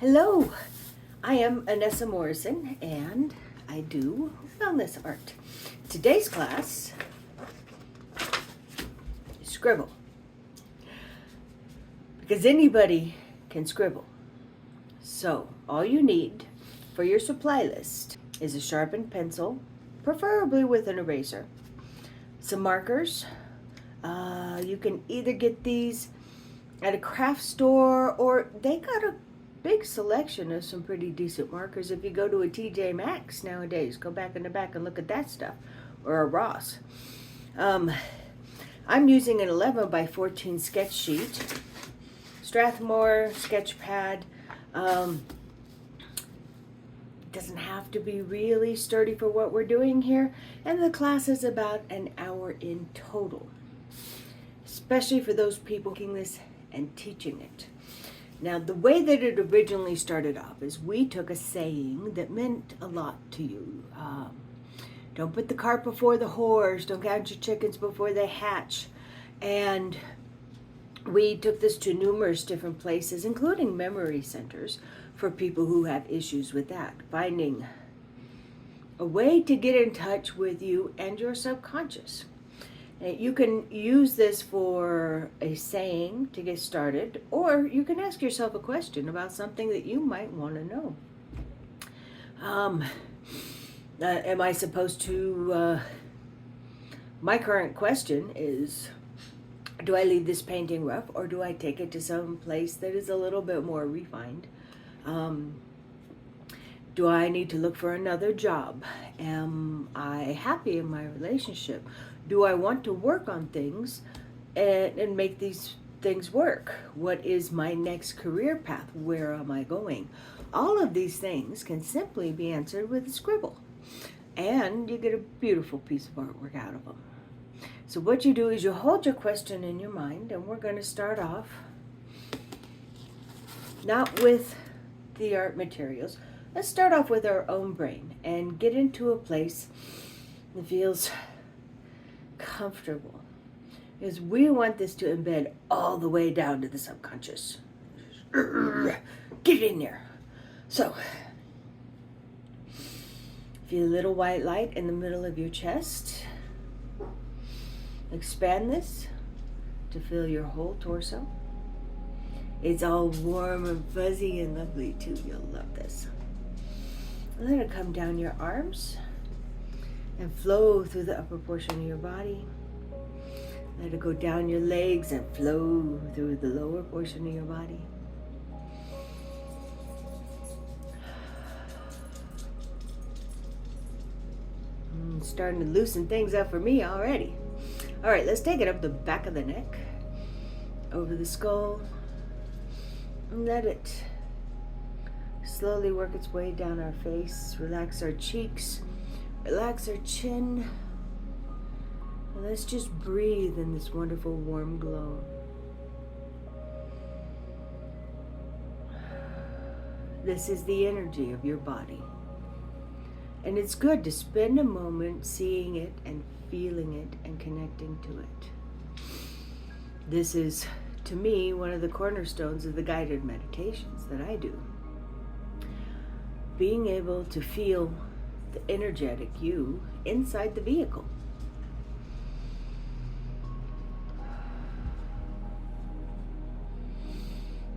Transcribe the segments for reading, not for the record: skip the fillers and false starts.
Hello, I am Anessa Morrison and I do wellness art. Today's class is scribble. Because anybody can scribble. So all you need for your supply list is a sharpened pencil, preferably with an eraser, some markers. You can either get these at a craft store or they got a big selection of some pretty decent markers. If you go to a TJ Maxx nowadays, go back in the back and look at that stuff, or a Ross. I'm using an 11 by 14 sketch sheet, Strathmore sketch pad. Doesn't have to be really sturdy for what we're doing here, and the class is about an hour in total, especially for those people making this and teaching it. Now, the way that it originally started off is we took a saying that meant a lot to you. Don't put the cart before the horse. Don't count your chickens before they hatch. And we took this to numerous different places, including memory centers, for people who have issues with that. Finding a way to get in touch with you and your subconscious. You can use this for a saying to get started, or you can ask yourself a question about something that you might want to know. Am I supposed to, my current question is, do I leave this painting rough or do I take it to some place that is a little bit more refined? Do I need to look for another job? Am I happy in my relationship? Do I want to work on things and make these things work? What is my next career path? Where am I going? All of these things can simply be answered with a scribble. And you get a beautiful piece of artwork out of them. So what you do is you hold your question in your mind, and we're going to start off not with the art materials. Let's start off with our own brain and get into a place that feels comfortable, because we want this to embed all the way down to the subconscious. Get in there. So feel a little white light in the middle of your chest. Expand this to fill your whole torso. It's all warm and fuzzy and lovely too. You'll love this. Let it come down your arms and flow through the upper portion of your body. Let it go down your legs and flow through the lower portion of your body. Starting to loosen things up for me already. All right, let's take it up the back of the neck, over the skull, and let it slowly work its way down our face. Relax our cheeks, relax our chin, and let's just breathe in this wonderful warm glow. This is the energy of your body. And it's good to spend a moment seeing it and feeling it and connecting to it. This is, to me, one of the cornerstones of the guided meditations that I do. Being able to feel the energetic you inside the vehicle.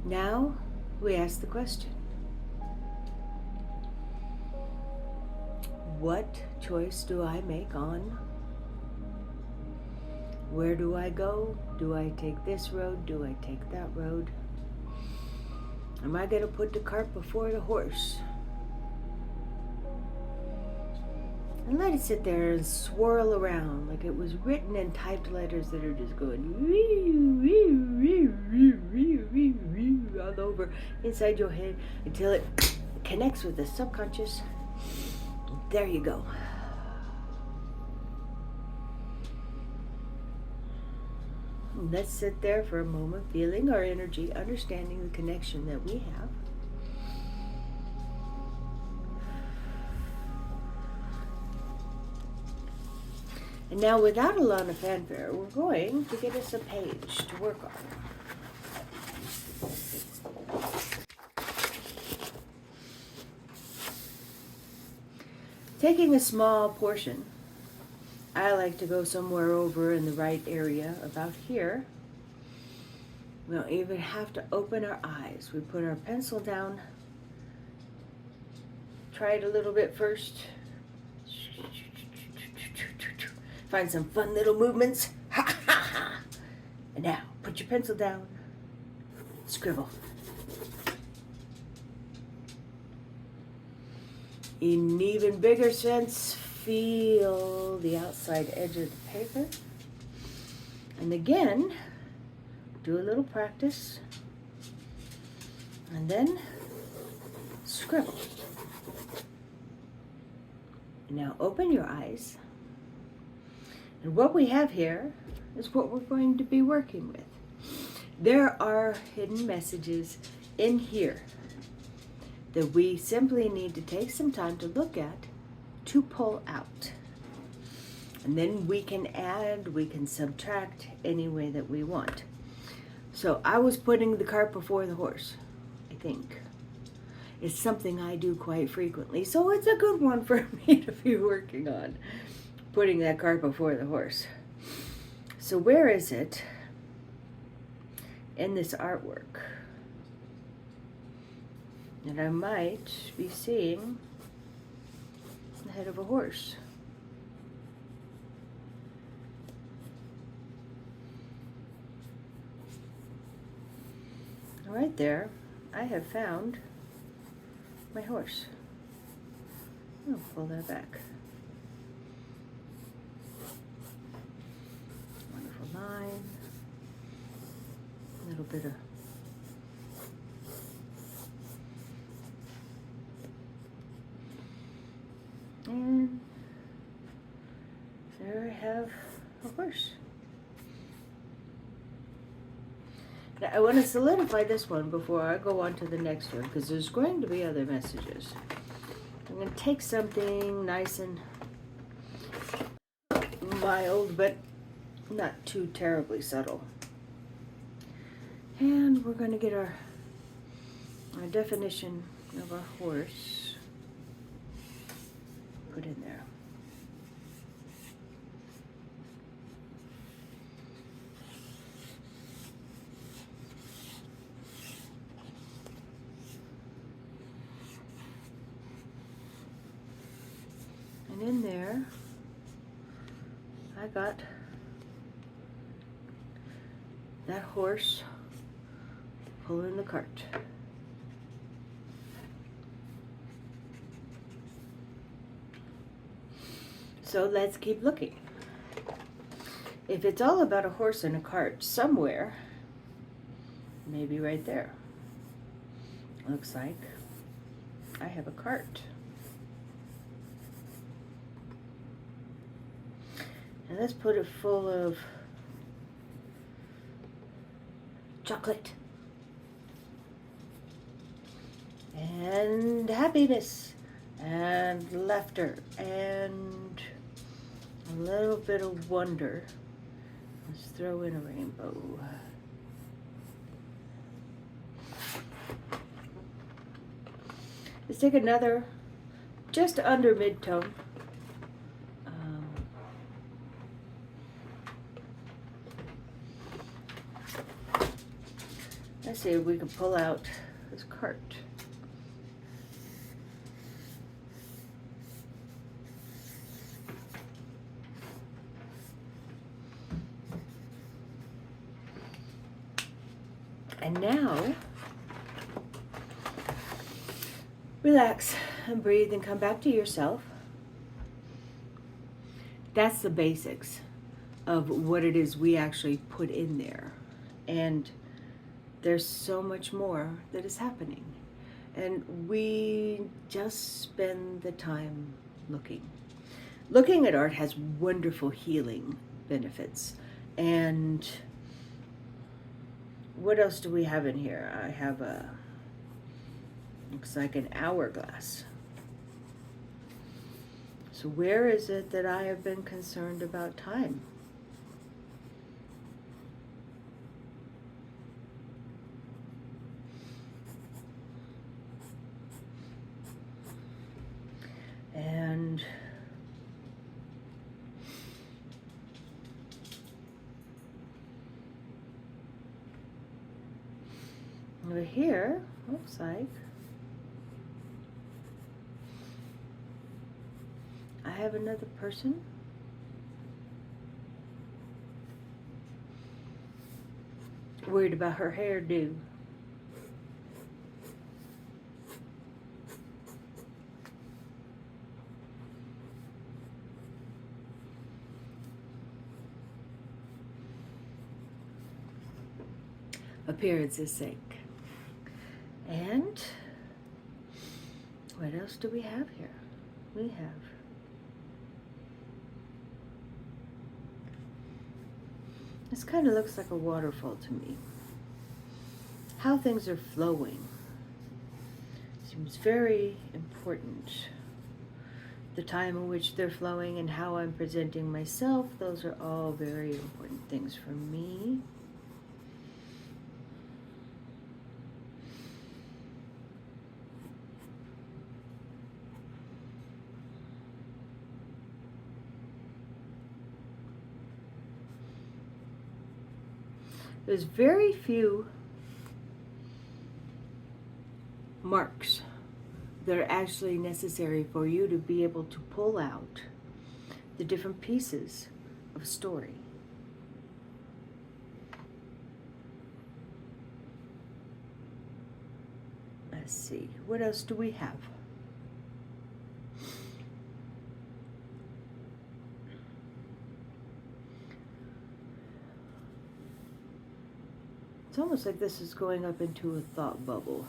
Now we ask the question. What choice do I make on? Where do I go? Do I take this road? Do I take that road? Am I going to put the cart before the horse? And let it sit there and swirl around like it was written in typed letters that are just going all over inside your head until it connects with the subconscious. There you go. Let's sit there for a moment, feeling our energy, understanding the connection that we have. And now, without a lot of fanfare, we're going to get us a page to work on. taking a small portion. I like to go somewhere over in the right area, about here. We don't even have to open our eyes. We put our pencil down. Try it a little bit first. Find some fun little movements. Ha ha ha! And now, put your pencil down. Scribble. In an even bigger sense, feel the outside edge of the paper. And again, do a little practice. And then scribble. Now open your eyes. And what we have here is what we're going to be working with. There are hidden messages in here that we simply need to take some time to look at, to pull out. And then we can add, we can subtract any way that we want. So I was putting the cart before the horse, I think. It's something I do quite frequently, so it's a good one for me to be working on, putting that cart before the horse. So where is it in this artwork that I might be seeing the head of a horse? Right there, I have found my horse. I'll pull that back. Wonderful line. A little bit of and there I have a horse. Now, I want to solidify this one before I go on to the next one, because there's going to be other messages. I'm going to take something nice and mild, but not too terribly subtle. And we're going to get our definition of our horse put in there. And in there, I got that horse pulling the cart. So let's keep looking. If it's all about a horse and a cart, somewhere, maybe right there, looks like I have a cart. And let's put it full of chocolate and happiness and laughter and a little bit of wonder. Let's throw in a rainbow. Let's take another just under mid-tone. Let's see if we can pull out this cart. And now, relax and breathe and come back to yourself. That's the basics of what it is we actually put in there. And there's so much more that is happening. And we just spend the time looking. Looking at art has wonderful healing benefits. And what else do we have in here? I have a, looks like an hourglass. So where is it that I have been concerned about time? And Over here, looks like I have another person. Worried about her hairdo. Appearance's sake. And what else do we have here? We have this kind of looks like a waterfall to me. How things are flowing seems very important. The time in which they're flowing and how I'm presenting myself, those are all very important things for me. There's very few marks that are actually necessary for you to be able to pull out the different pieces of a story. Let's see, what else do we have? It's almost like this is going up into a thought bubble.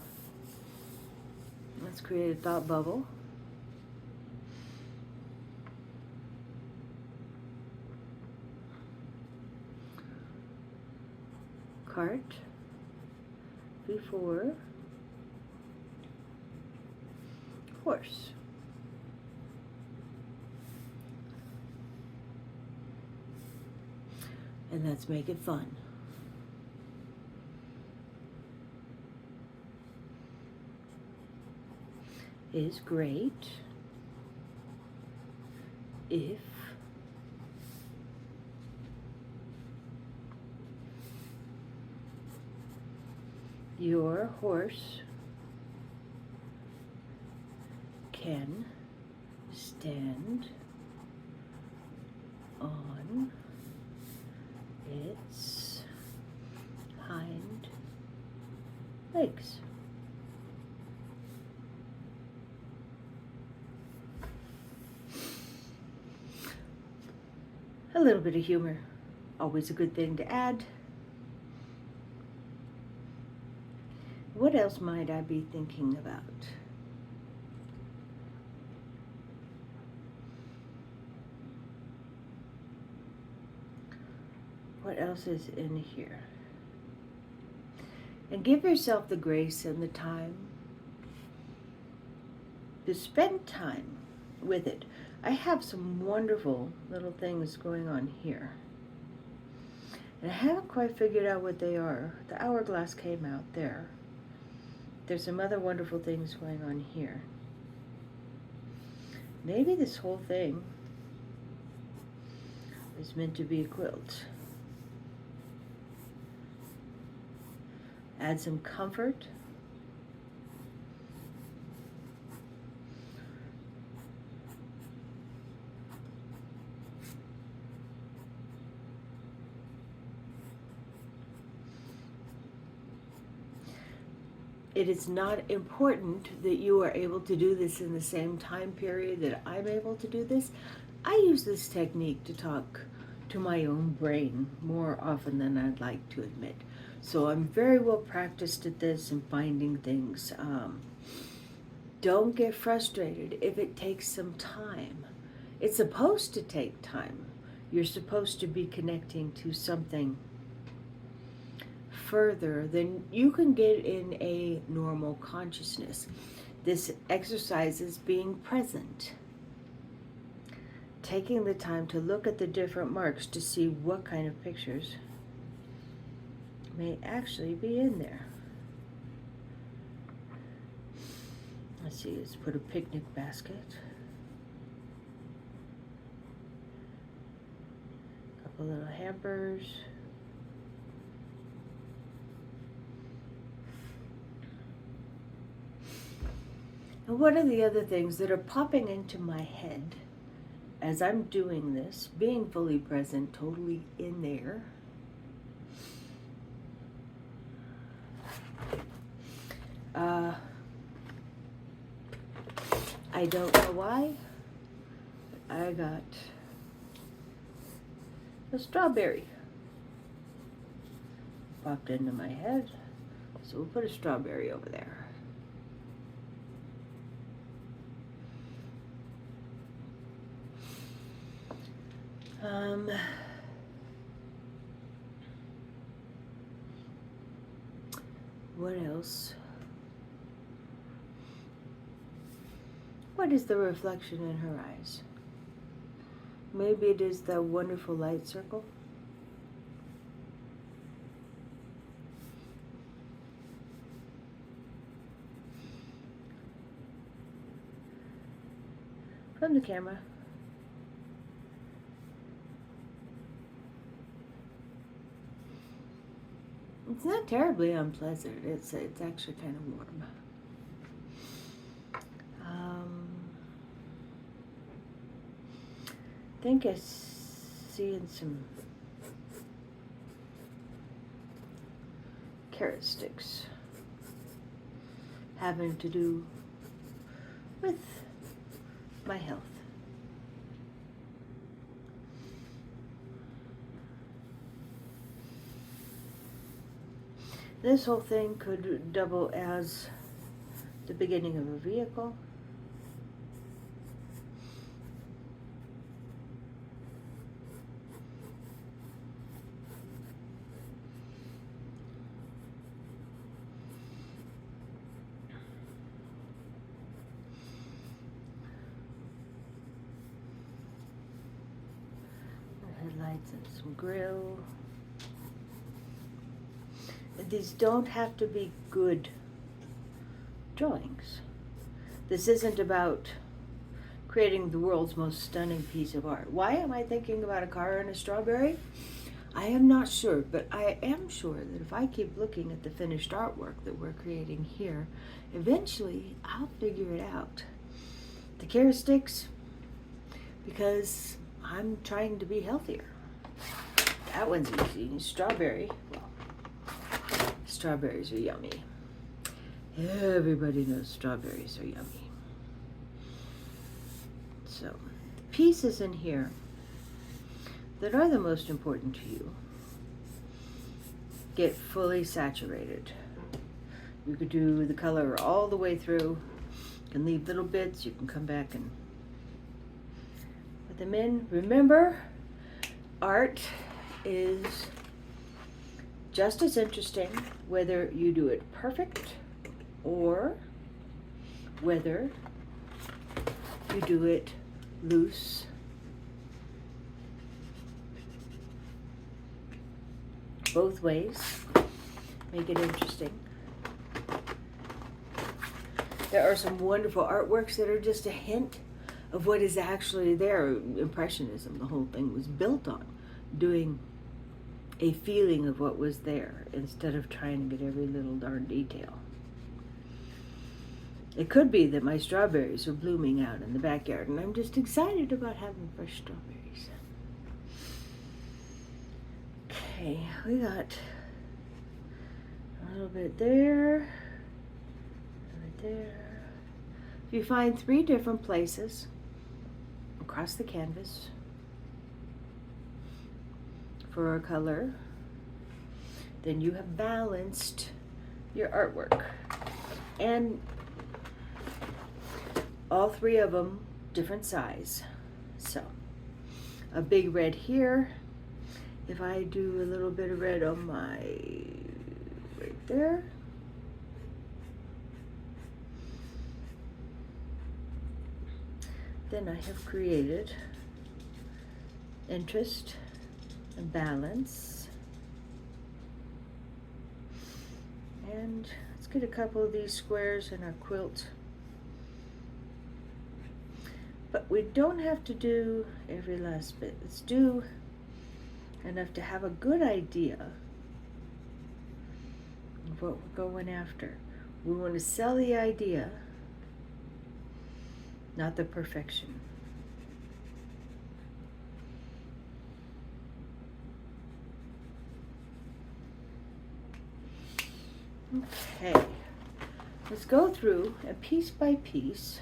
Let's create a thought bubble. Cart, before, horse. And let's make it fun. Is great if your horse can stand on its hind legs. A little bit of humor, always a good thing to add. What else might I be thinking about? What else is in here? And give yourself the grace and the time to spend time with it. I have some wonderful little things going on here. And I haven't quite figured out what they are. The hourglass came out there. There's some other wonderful things going on here. Maybe this whole thing is meant to be a quilt. Add some comfort. It is not important that you are able to do this in the same time period that I'm able to do this. I use this technique to talk to my own brain more often than I'd like to admit. So I'm very well practiced at this and finding things. Don't get frustrated if it takes some time. It's supposed to take time. You're supposed to be connecting to something further than you can get in a normal consciousness. This exercise is being present. Taking the time to look at the different marks to see what kind of pictures may actually be in there. Let's see, let's put a picnic basket. A couple little hampers. And what are the other things that are popping into my head as I'm doing this, being fully present, totally in there? I don't know why, but I got a strawberry popped into my head, so we'll put a strawberry over there. What else? What is the reflection in her eyes? Maybe it is the wonderful light circle. From the camera. It's not terribly unpleasant. It's actually kind of warm. I think I'm seeing some carrot sticks having to do with my health. This whole thing could double as the beginning of a vehicle. Headlights and some grill. These don't have to be good drawings. This isn't about creating the world's most stunning piece of art. Why am I thinking about a car and a strawberry? I am not sure, but I am sure that if I keep looking at the finished artwork that we're creating here, eventually I'll figure it out. The carrot sticks, because I'm trying to be healthier. That one's easy. Strawberry, well, strawberries are yummy. Everybody knows strawberries are yummy. So, the pieces in here that are the most important to you get fully saturated. You could do the color all the way through. You can leave little bits. You can come back and put them in. Remember, art is just as interesting whether you do it perfect or whether you do it loose. Both ways make it interesting. There are some wonderful artworks that are just a hint of what is actually there. Impressionism, the whole thing was built on doing a feeling of what was there instead of trying to get every little darn detail. It could be that my strawberries are blooming out in the backyard and I'm just excited about having fresh strawberries. Okay, we got a little bit there, right there. If you find 3 different places across the canvas for a color, then you have balanced your artwork. And all 3 of them different size. So a big red here. If I do a little bit of red on my right there, then I have created interest and balance. And let's get a couple of these squares in our quilt. But we don't have to do every last bit. Let's do enough to have a good idea of what we're going after. We want to sell the idea not the perfection. Okay, let's go through and piece by piece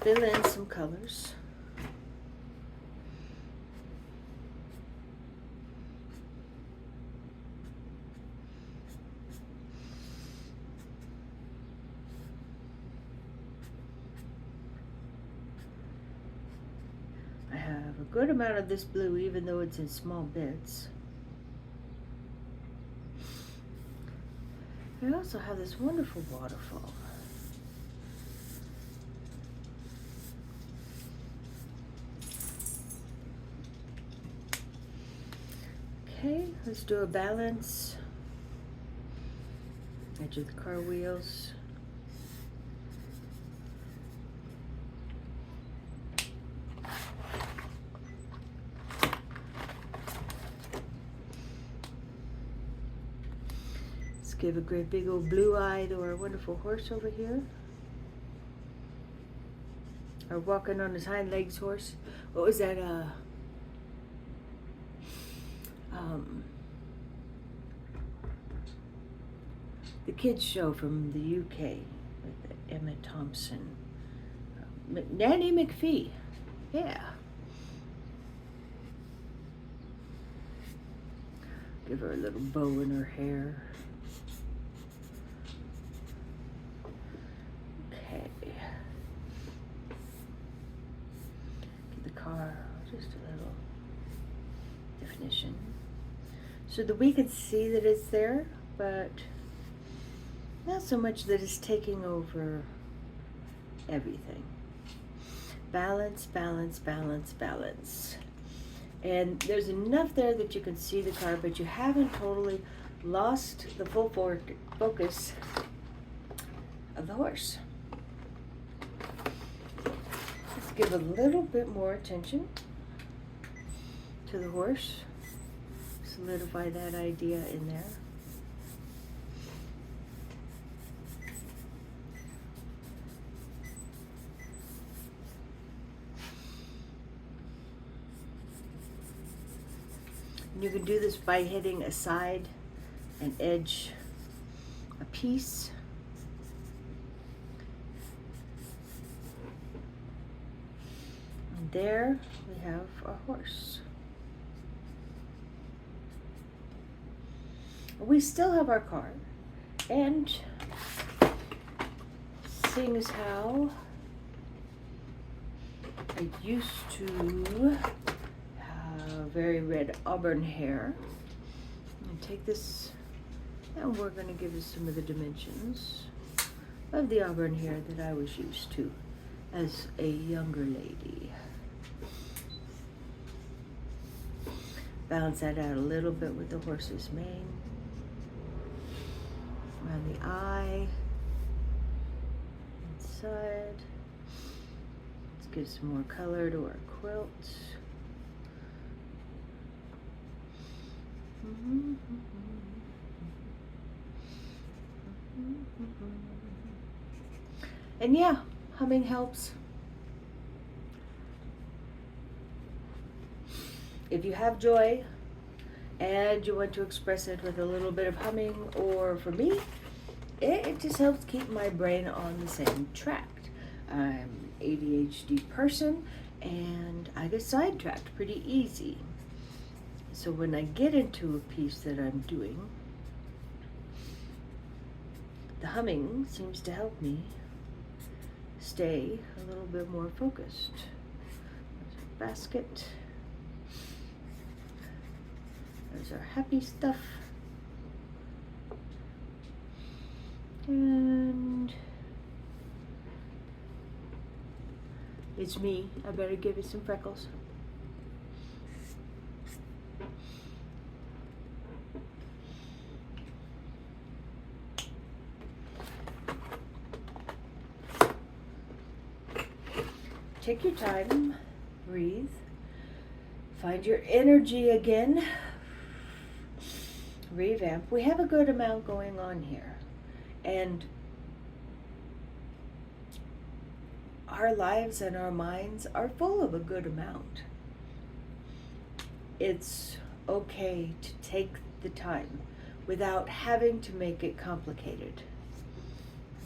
fill in some colors. I have a good amount of this blue, even though it's in small bits. I also have this wonderful waterfall. Okay, let's do a balance. Edge of the car wheels. Let's give a great big old blue eye to our wonderful horse over here. Our walking on his hind legs horse. What was that? The kids show from the UK with Emma Thompson. Nanny McPhee. Yeah. Give her a little bow in her hair. Okay. Give the car just a little definition so that we can see that it's there, but not so much that it's taking over everything. Balance, balance, balance, balance. And there's enough there that you can see the car, but you haven't totally lost the full focus of the horse. Let's give a little bit more attention to the horse. Solidify that idea in there. You can do this by hitting a side, an edge, a piece. And there we have our horse. We still have our car, and seeing as how I used to very red auburn hair. And take this, and we're going to give it some of the dimensions of the auburn hair that I was used to as a younger lady. Balance that out a little bit with the horse's mane. Around the eye, inside. Let's give some more color to our quilt. And yeah, humming helps. If you have joy and you want to express it with a little bit of humming, or for me, it just helps keep my brain on the same track. I'm an ADHD person and I get sidetracked pretty easy. So when I get into a piece that I'm doing, the humming seems to help me stay a little bit more focused. There's our basket. There's our happy stuff. And it's me. I better give it some freckles. Take your time, breathe, find your energy again. revamp. We have a good amount going on here. And our lives and our minds are full of a good amount. It's okay to take the time without having to make it complicated.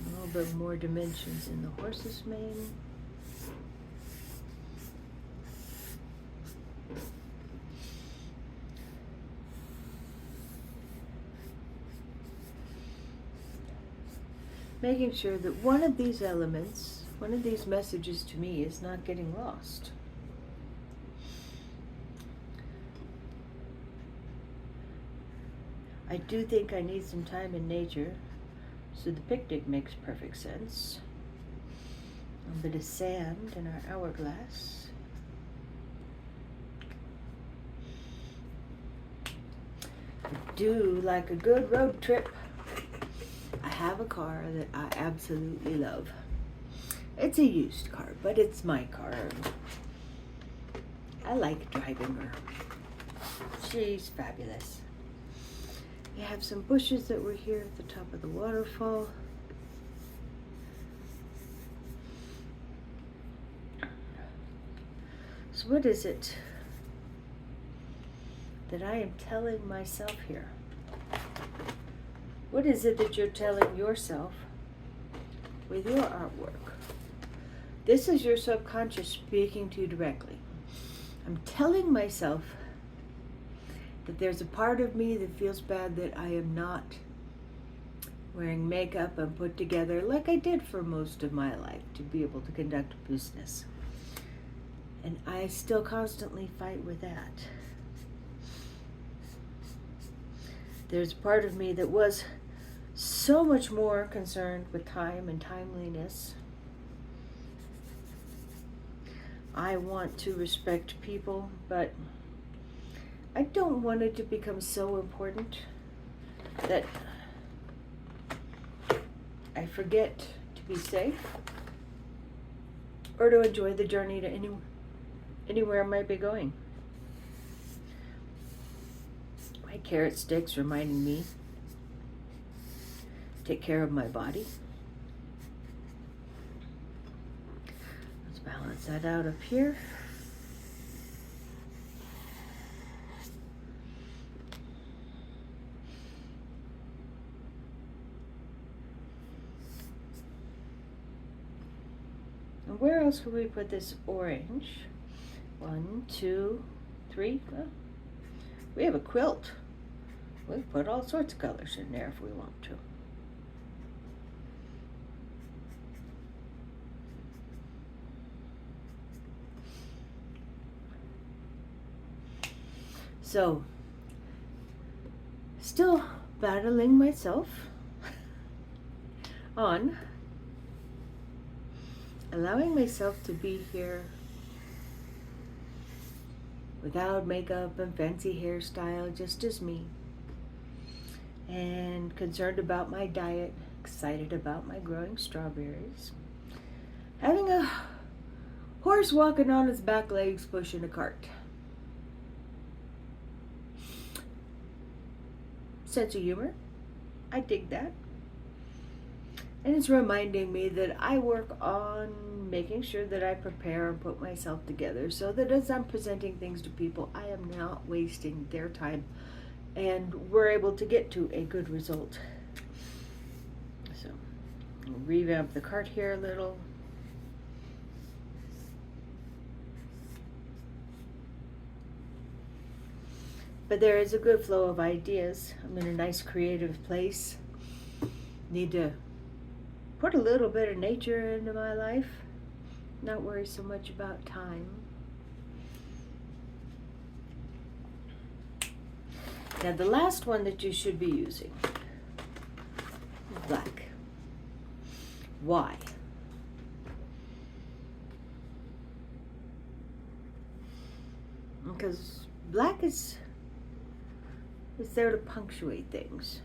A little bit more dimensions in the horse's mane. Making sure that one of these elements, one of these messages to me is not getting lost. I do think I need some time in nature, so the picnic makes perfect sense. A bit of sand in our hourglass. I do like a good road trip. I have a car that I absolutely love. It's a used car, but it's my car. I like driving her. She's fabulous. You have some bushes that were here at the top of the waterfall. So what is it that I am telling myself here? What is it that you're telling yourself with your artwork? This is your subconscious speaking to you directly. I'm telling myself that there's a part of me that feels bad that I am not wearing makeup and put together like I did for most of my life to be able to conduct business. And I still constantly fight with that. There's a part of me that was so much more concerned with time and timeliness. I want to respect people, but I don't want it to become so important that I forget to be safe or to enjoy the journey to anywhere I might be going. My carrot sticks reminding me to take care of my body. Let's balance that out up here. And where else could we put this orange? 1, 2, 3. Oh, we have a quilt. We can put all sorts of colors in there if we want to. So, still battling myself on allowing myself to be here without makeup and fancy hairstyle, just as me, and concerned about my diet, excited about my growing strawberries, having a horse walking on its back legs pushing a cart. Sense of humor, I dig that. And it's reminding me that I work on making sure that I prepare and put myself together so that as I'm presenting things to people, I am not wasting their time and we're able to get to a good result. So, I'll revamp the cart here a little. But there is a good flow of ideas. I'm in a nice creative place. Need to put a little bit of nature into my life. Not worry so much about time. Now the last one that you should be using is black. Why? Because black is there to punctuate things.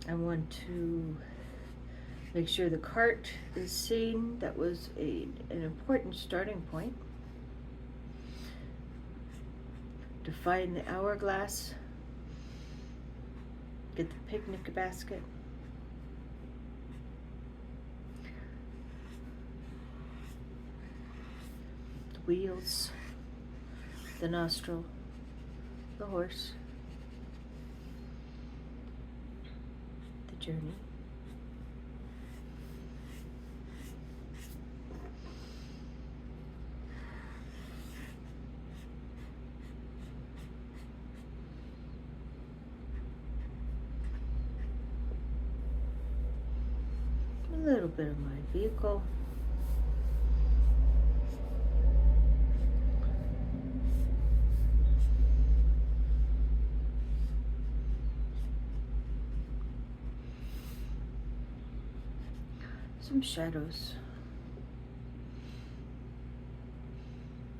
I want to Make sure the cart is seen. That was an important starting point. Define the hourglass. Get the picnic basket. The wheels. The nostril. The horse. The journey. A little bit of my vehicle. Some shadows.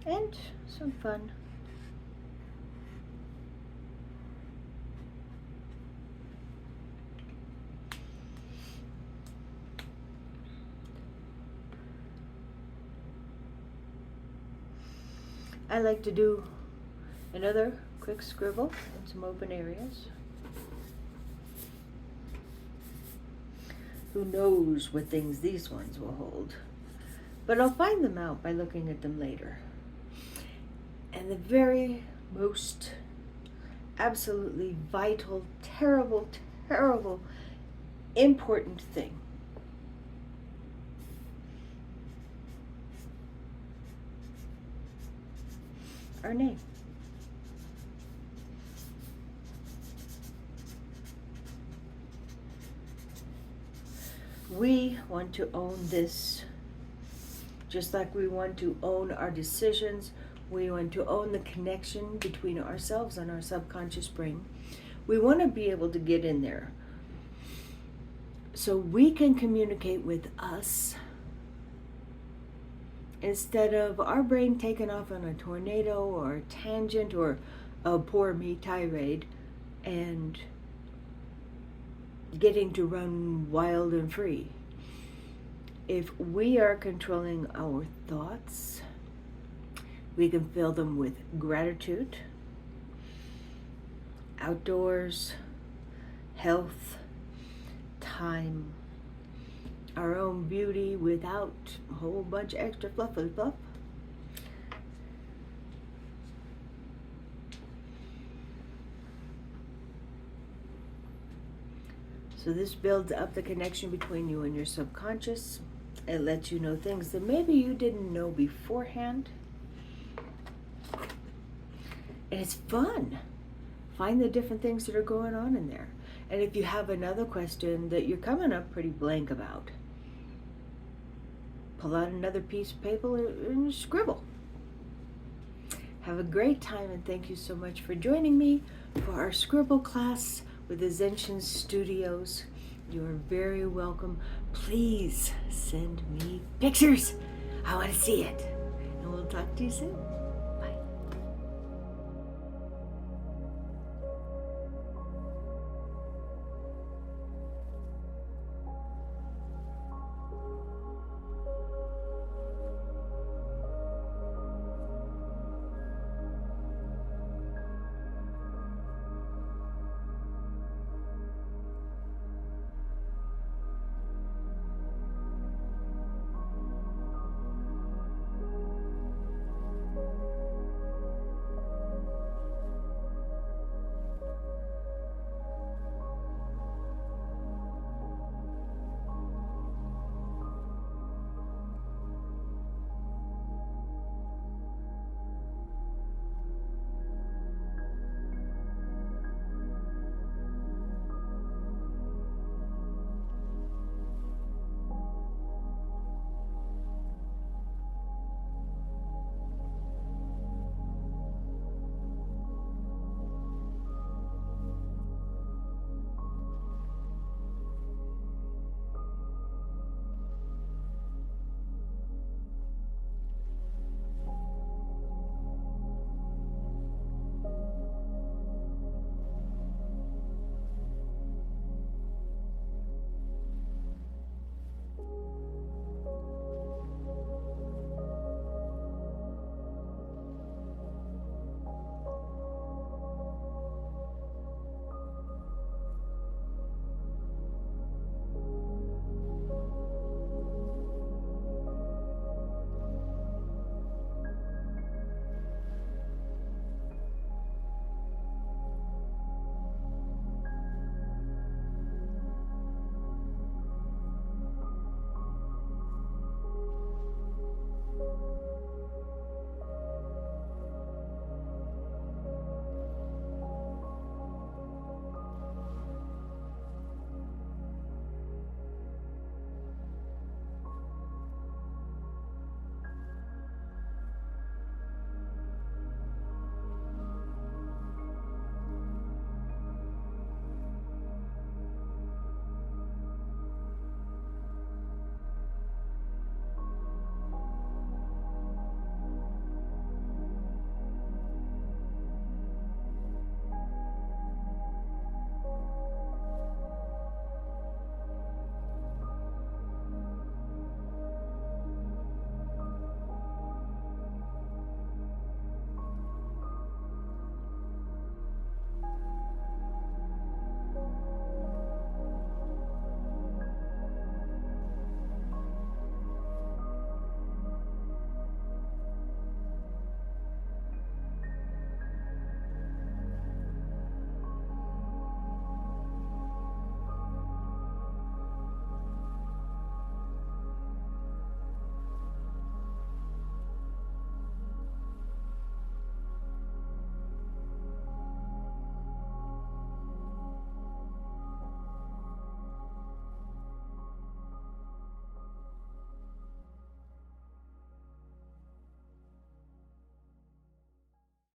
And some fun. I like to do another quick scribble in some open areas. Who knows what things these ones will hold? But I'll find them out by looking at them later. And the very most absolutely vital, terrible, terrible, important thing. Our name. We want to own this, just like we want to own our decisions. We want to own the connection between ourselves and our subconscious brain. We want to be able to get in there so we can communicate with us instead of our brain taking off on a tornado or a tangent or a poor me tirade and getting to run wild and free. If we are controlling our thoughts, we can fill them with gratitude, outdoors, health, time, our own beauty without a whole bunch of extra fluffy fluff. So this builds up the connection between you and your subconscious. It lets you know things that maybe you didn't know beforehand. And it's fun. Find the different things that are going on in there. And if you have another question that you're coming up pretty blank about, pull out another piece of paper and scribble. Have a great time, and thank you so much for joining me for our Scribble class with Ahzhension Studios. You are very welcome. Please send me pictures. I want to see it. And we'll talk to you soon.